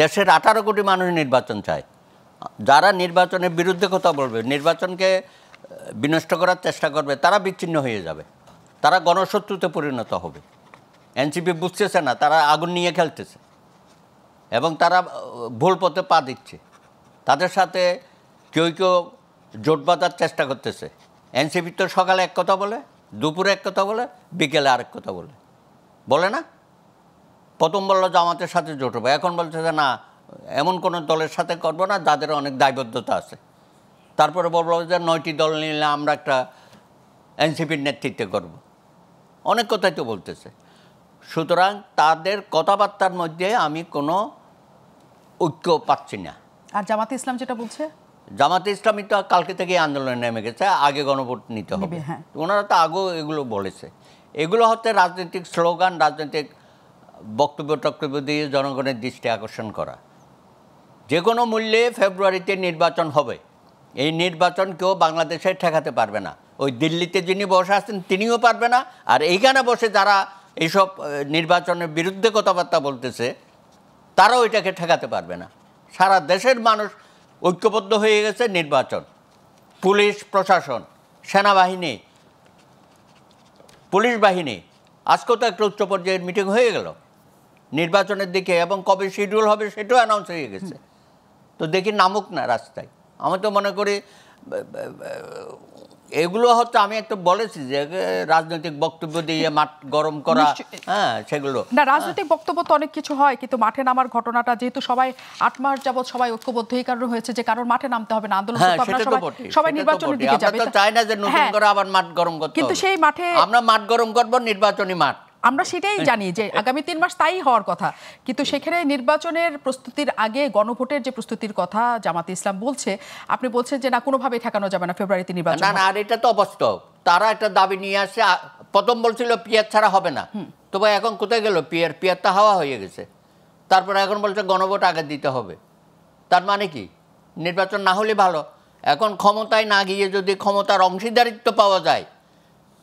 দেশের 18 কোটি মানুষ নির্বাচন চায়। যারা নির্বাচনের বিরুদ্ধে কথা বলবে, নির্বাচনকে বিনষ্ট করার চেষ্টা করবে, তারা বিচ্ছিন্ন হয়ে যাবে, তারা গণশত্রুতে পরিণত হবে। এনসিপি বুঝতেছে না, তারা আগুন নিয়ে খেলতেছে এবং তারা ভুল পথে পা দিচ্ছে। তাদের সাথে কেউ কেউ জোট বাঁধার চেষ্টা করতেছে। এনসিপি তো সকালে এক কথা বলে, দুপুরে এক কথা বলে, বিকেলে আরেক কথা বলে না। প্রথম বললো জামাতের সাথে জোট হবে, এখন বলছে যে না, এমন কোনো দলের সাথে করব না যাদের অনেক দায়বদ্ধতা আছে। তারপরে বলবো যে 9টি দল নিলে আমরা একটা এনসিপির নেতৃত্বে করব। অনেক কথাই তো বলতেছে। সুতরাং তাদের কথাবার্তার মধ্যে আমি কোনো ঐক্য পাচ্ছি না। আর জামাতে ইসলাম যেটা বলছে, জামাতে ইসলামী তো কালকে থেকে আন্দোলনে নেমে গেছে, আগে গণভোট নিতে হবে। ওনারা তো আগেও এগুলো বলেছে। এগুলো হচ্ছে রাজনৈতিক স্লোগান, রাজনৈতিক বক্তব্য দিয়ে জনগণের দৃষ্টি আকর্ষণ করা। যে কোনো মূল্যে ফেব্রুয়ারিতে নির্বাচন হবে। এই নির্বাচন কেউ বাংলাদেশে ঠেকাতে পারবে না। ওই দিল্লিতে যিনি বসে আছেন তিনিও পারবে না, আর এইখানে বসে যারা এইসব নির্বাচনের বিরুদ্ধে কথাবার্তা বলতেছে তারাও এটাকে ঠেকাতে পারবে না। সারা দেশের মানুষ ঐক্যবদ্ধ হয়ে গেছে। নির্বাচন, পুলিশ প্রশাসন, সেনাবাহিনী, পুলিশ বাহিনী, আজকেও তো একটা উচ্চ পর্যায়ের মিটিং হয়ে গেল নির্বাচনের দিকে, এবং কবে শিডিউল হবে সেটাও অ্যানাউন্স হয়ে গেছে। তো দেখি নামুক না রাস্তায়। আমি তো মনে করি এগুলো হচ্ছে, আমি একটু বলেছি যে রাজনৈতিক বক্তব্য দিয়ে মাঠ গরম করা, হ্যাঁ সেগুলো না। রাজনৈতিক বক্তব্য তো অনেক কিছু হয়, কিন্তু মাঠে নামার ঘটনাটা যেহেতু সবাই 8 মাস যাবত সবাই ঐক্যবদ্ধ এই কারণে হয়েছে যে কারণ মাঠে নামতে হবে না, আন্দোলন করতে হবে না, সবাই নির্বাচনের দিকে যাবে। আমরা তো চাই না যে নতুন করে আবার মাঠ গরম করতে হবে, কিন্তু সেই মাঠে আমরা মাঠ গরম করব নির্বাচনী মাঠ। আমরা সেটাই জানি যে আগামী 3 মাস তাই হওয়ার কথা, কিন্তু সেখানে নির্বাচনের প্রস্তুতির আগে গণভোটের যে প্রস্তুতির কথা জামাতে ইসলাম বলছে, আপনি বলছেন যে না, কোনোভাবেই ঠেকানো যাবে না ফেব্রুয়ারিতে নির্বাচন। না না, আর এটা তো অবাস্তব। তারা একটা দাবি নিয়ে আসে, প্রথম বলছিল পিয়ার ছাড়া হবে না, তো ভাই এখন কোথায় গেল পিয়ার তো হাওয়া হয়ে গেছে। তারপরে এখন বলছে গণভোট আগে দিতে হবে। তার মানে কি নির্বাচন না হলে ভালো? এখন ক্ষমতায় না গিয়ে যদি ক্ষমতার অংশীদারিত্ব পাওয়া যায়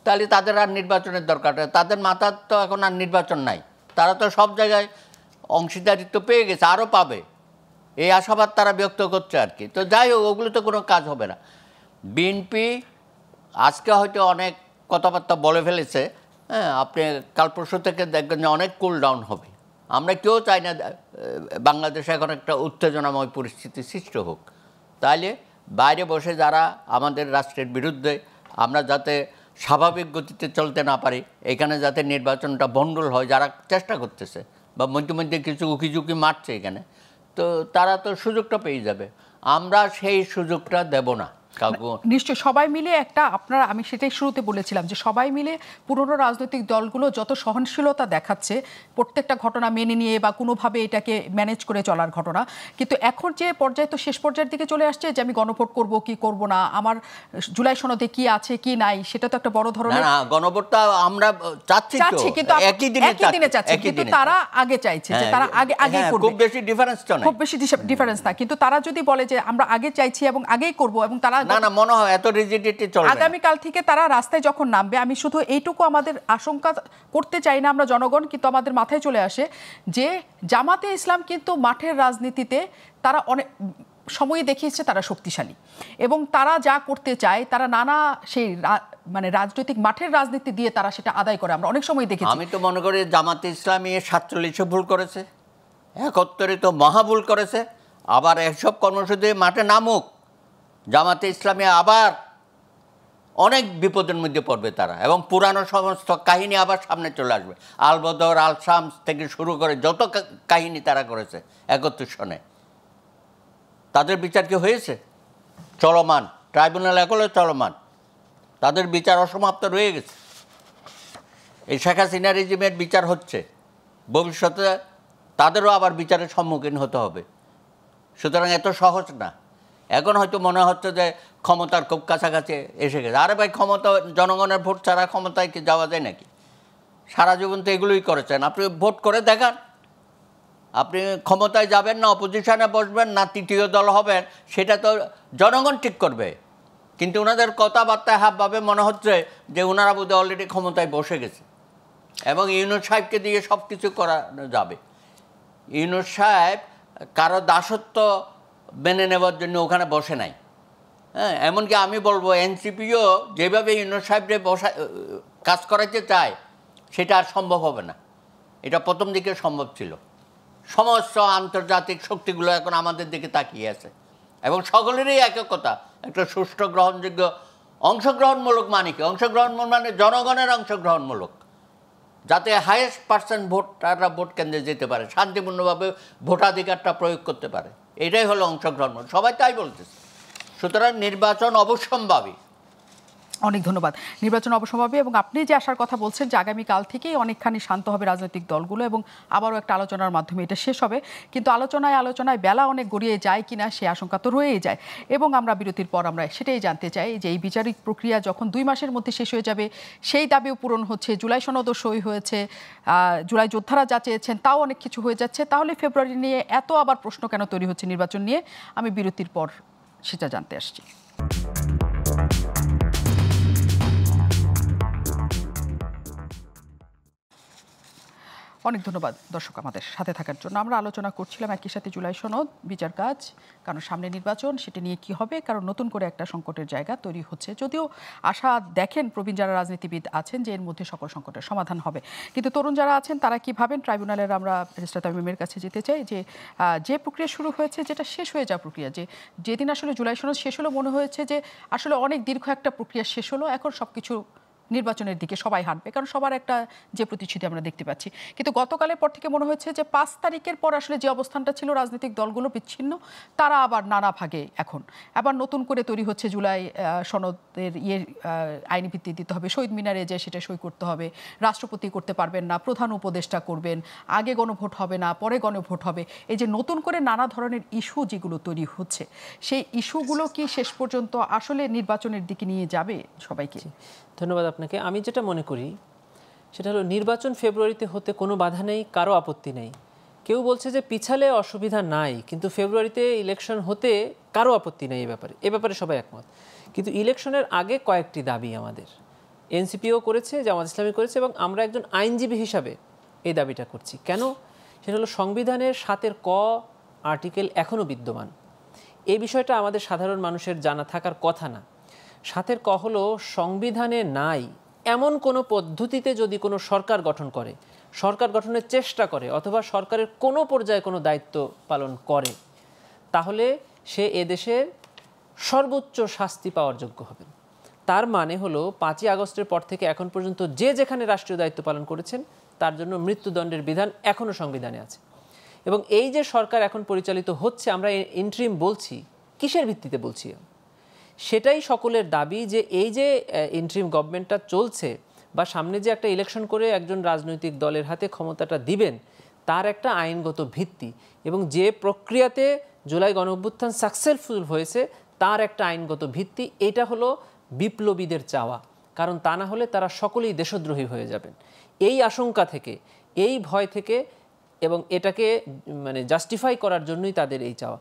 তাহলে তাদের আর নির্বাচনের দরকার নেই। তাদের মাথার তো এখন আর নির্বাচন নাই, তারা তো সব জায়গায় অংশীদারিত্ব পেয়ে গেছে, আরও পাবে, এই আশাবাদ তারা ব্যক্ত করছে আর কি। তো যাই হোক, ওগুলো তো কোনো কাজ হবে না। বিএনপি আজকে হয়তো অনেক কথাবার্তা বলে ফেলেছে, হ্যাঁ, আপনি কাল পরশু থেকে দেখবেন যে অনেক কুল ডাউন হবে। আমরা কেউ চাই না বাংলাদেশে এখন একটা উত্তেজনাময় পরিস্থিতি সৃষ্টি হোক। তাইলে বাইরে বসে যারা আমাদের রাষ্ট্রের বিরুদ্ধে, আমরা যাতে স্বাভাবিক গতিতে চলতে না পারি, এখানে যাতে নির্বাচনটা ভণ্ডুল হয়, যারা চেষ্টা করতেছে বা মধ্যে মধ্যে কিছু উকিঝুঁকি মারছে এখানে, তো তারা তো সুযোগটা পেয়ে যাবে। আমরা সেই সুযোগটা দেব না। নিশ্চয় সবাই মিলে একটা, আপনারা, আমি সেটাই শুরুতে বলেছিলাম যে সবাই মিলে পুরনো রাজনৈতিক দলগুলো যত সহনশীলতা দেখাচ্ছে প্রত্যেকটা ঘটনা মেনে নিয়ে বা কোনোভাবে এটাকে ম্যানেজ করে চলার ঘটনা, কিন্তু এখন যে পর্যায়ে তো শেষ পর্যায়ের দিকে চলে আসছে যে আমি গণভোট করব কি করব না, আমার জুলাই সনদে কি আছে কি নাই, সেটা তো একটা বড় ধরনের গণভোটটা আমরা চাচ্ছি, কিন্তু একই দিনে চাচ্ছি, কিন্তু তারা আগে চাইছে যে তারা আগে করবে। খুব বেশি ডিফারেন্স না, কিন্তু তারা যদি বলে যে আমরা আগে চাইছি এবং আগেই করব, এবং তারা না মনে হয় এত রিজিডিটি চলবে না। আগামীকাল থেকে তারা রাস্তায় যখন নামবে, আমি শুধু এইটুকু আমাদের আশঙ্কা করতে চাই না আমরা জনগণ, কিন্তু আমাদের মাথায় চলে আসে যে জামাতে ইসলাম কিন্তু মাঠের রাজনীতিতে তারা অনেক সময় দেখিয়েছে তারা শক্তিশালী, এবং তারা যা করতে চায় তারা নানা সেই মানে রাজনৈতিক মাঠের রাজনীতি দিয়ে তারা সেটা আদায় করে। আমরা অনেক সময় দেখেছি। আমি তো মনে করি জামাতে ইসলামী 47-এ ভুল করেছে, 71-এ তো মহা ভুল করেছে। আবার এসব কর্মসূচি মাঠে নামুক, জামাতে ইসলামী আবার অনেক বিপদের মধ্যে পড়বে তারা, এবং পুরানো সমস্ত কাহিনী আবার সামনে চলে আসবে। আল বদর, আল শামস থেকে শুরু করে যত কাহিনী তারা করেছে 71 সনে, তাদের বিচার কি হয়েছে? চলমান, ট্রাইব্যুনাল এখনো চলমান, তাদের বিচার অসমাপ্ত রয়ে গেছে। এই শেখ হাসিনা রেজিমের বিচার হচ্ছে, ভবিষ্যতে তাদেরও আবার বিচারের সম্মুখীন হতে হবে। সুতরাং এত সহজ না। এখন হয়তো মনে হচ্ছে যে ক্ষমতার খুব কাছাকাছি এসে গেছে। আরে ভাই, ক্ষমতা, জনগণের ভোট ছাড়া ক্ষমতায় কি যাওয়া যায় নাকি? সারা জীবন তো এগুলোই করেছেন। আপনি ভোট করে দেখান, আপনি ক্ষমতায় যাবেন না অপোজিশনে বসবেন না তৃতীয় দল হবেন, সেটা তো জনগণ ঠিক করবে। কিন্তু ওনাদের কথাবার্তায় হাবভাবে মনে হচ্ছে যে ওনারা বোধহয় অলরেডি ক্ষমতায় বসে গেছে, এবং ইউনূস সাহেবকে দিয়ে সব কিছু করানো যাবে। ইউনূস সাহেব কারো দাসত্ব মেনে নেওয়ার জন্য ওখানে বসে নাই। হ্যাঁ, এমনকি আমি বলবো এনসিপিও যেভাবে ইউনূস সাহেবরে কাজ করাইতে চায় সেটা আর সম্ভব হবে না। এটা প্রথম দিকে সম্ভব ছিল। সমস্ত আন্তর্জাতিক শক্তিগুলো এখন আমাদের দিকে তাকিয়ে আছে এবং সকলেরই এককতা, একটা সুষ্ঠু গ্রহণযোগ্য অংশগ্রহণমূলক মানে কি? অংশগ্রহণ মানে জনগণের অংশগ্রহণমূলক, যাতে হাইয়েস্ট পার্সেন্ট ভোটাররা ভোট কেন্দ্রে যেতে পারে, শান্তিপূর্ণভাবে ভোটাধিকারটা প্রয়োগ করতে পারে, এটাই হলো অংশগ্রহণ। সবাই তাই বলতেছে। সুতরাং নির্বাচন অবশ্যম্ভাবী। অনেক ধন্যবাদ। নির্বাচন অবশ্যম্ভাবী এবং আপনি যে আসার কথা বলছেন যে আগামীকাল থেকেই অনেকখানি শান্ত হবে রাজনৈতিক দলগুলো এবং আবারও একটা আলোচনার মাধ্যমে এটা শেষ হবে, কিন্তু আলোচনায় বেলা অনেক গড়িয়ে যায় কিনা সে আশঙ্কা তো রয়েই যায়। এবং আমরা বিরতির পর আমরা সেটাই জানতে চাই যে এই বিচারিক প্রক্রিয়া যখন 2 মাসের মধ্যে শেষ হয়ে যাবে, সেই দাবিও পূরণ হচ্ছে, জুলাই সনদও সই হয়েছে, জুলাই যোদ্ধারা যা চেয়েছেন তাও অনেক কিছু হয়ে যাচ্ছে, তাহলে ফেব্রুয়ারি নিয়ে এত আবার প্রশ্ন কেন তৈরি হচ্ছে নির্বাচন নিয়ে? আমি বিরতির পর সেটা জানতে আসছি। অনেক ধন্যবাদ দর্শক আমাদের সাথে থাকার জন্য। আমরা আলোচনা করছিলাম একই সাথে জুলাই সনদ, বিচার কাজ, কারণ সামনে নির্বাচন, সেটা নিয়ে কি হবে, কারণ নতুন করে একটা সংকটের জায়গা তৈরি হচ্ছে। যদিও আশা দেখেন প্রবীণ যারা রাজনীতিবিদ আছেন যে এর মধ্যে সকল সংকটের সমাধান হবে, কিন্তু তরুণ যারা আছেন তারা কি ভাবেন? ট্রাইব্যুনালের আমরা ব্যারিস্টার তামিমের কাছে যেতে চাই যে প্রক্রিয়া শুরু হয়েছে, যেটা শেষ হয়ে যাওয়া প্রক্রিয়া, যেদিন আসলে জুলাই সনদ শেষ হলো মনে হয়েছে যে আসলে অনেক দীর্ঘ একটা প্রক্রিয়া শেষ হলো, এখন সবকিছু নির্বাচনের দিকে সবাই হাঁটবে, কারণ সবার একটা যে প্রতিশ্রুতি আমরা দেখতে পাচ্ছি। কিন্তু গতকালের পর থেকে মনে হচ্ছে যে 5 তারিখের পর আসলে যে অবস্থানটা ছিল রাজনৈতিক দলগুলো বিচ্ছিন্ন, তারা আবার নানা ভাগে এখন আবার নতুন করে তৈরি হচ্ছে। জুলাই সনদের আইনি ভিত্তি দিতে হবে, শহীদ মিনারে যে সেটা সই করতে হবে, রাষ্ট্রপতি করতে পারবেন না, প্রধান উপদেষ্টা করবেন, আগে গণভোট হবে না, পরে গণভোট হবে। এই যে নতুন করে নানা ধরনের ইস্যু যেগুলো তৈরি হচ্ছে, সেই ইস্যুগুলো কি শেষ পর্যন্ত আসলে নির্বাচনের দিকে নিয়ে যাবে সবাইকে? ধন্যবাদ আপনাকে। আমি যেটা মনে করি সেটা হলো নির্বাচন ফেব্রুয়ারিতে হতে কোনো বাধা নেই, কারো আপত্তি নেই। কেউ বলছে যে পিছালে অসুবিধা নাই, কিন্তু ফেব্রুয়ারিতে ইলেকশন হতে কারো আপত্তি নেই। এ ব্যাপারে সবাই একমত। কিন্তু ইলেকশনের আগে কয়েকটি দাবি আমাদের, এনসিপিও করেছে, জামাত ইসলামী করেছে, এবং আমরা একজন আইনজীবী হিসাবে এই দাবিটা করছি। কেন? সেটা হলো সংবিধানের 7 ক আর্টিকেল এখনও বিদ্যমান। এই বিষয়টা আমাদের সাধারণ মানুষের জানা থাকার কথা না। 7 ক হলো সংবিধানে নাই এমন কোনো পদ্ধতিতে যদি কোনো সরকার গঠন করে, সরকার গঠনের চেষ্টা করে, অথবা সরকারের কোনো পর্যায়ে কোনো দায়িত্ব পালন করে, তাহলে সে এদেশের সর্বোচ্চ শাস্তি পাওয়ার যোগ্য হবে। তার মানে হলো 5ই আগস্টের পর থেকে এখন পর্যন্ত যে যেখানে রাষ্ট্রীয় দায়িত্ব পালন করেছেন তার জন্য মৃত্যুদণ্ডের বিধান এখনও সংবিধানে আছে। এবং এই যে সরকার এখন পরিচালিত হচ্ছে, আমরা ইন্টারিম বলছি, কিসের ভিত্তিতে বলছি? সেটাই সকলের দাবি যে এই যে ইন্টারিম গভর্নমেন্টটা চলছে, বা সামনে যে একটা ইলেকশন করে একজন রাজনৈতিক দলের হাতে ক্ষমতাটা দিবেন, তার একটা আইনগত ভিত্তি, এবং যে প্রক্রিয়াতে জুলাই গণঅভ্যুত্থান সাকসেসফুল হয়েছে তার একটা আইনগত ভিত্তি। এটা হলো বিপ্লবীদের চাওয়া, কারণ তা না হলে তারা সকলেই দেশদ্রোহী হয়ে যাবেন। এই আশঙ্কা থেকে, এই ভয় থেকে, এবং এটাকে জাস্টিফাই করার জন্যই তাদের এই চাওয়া।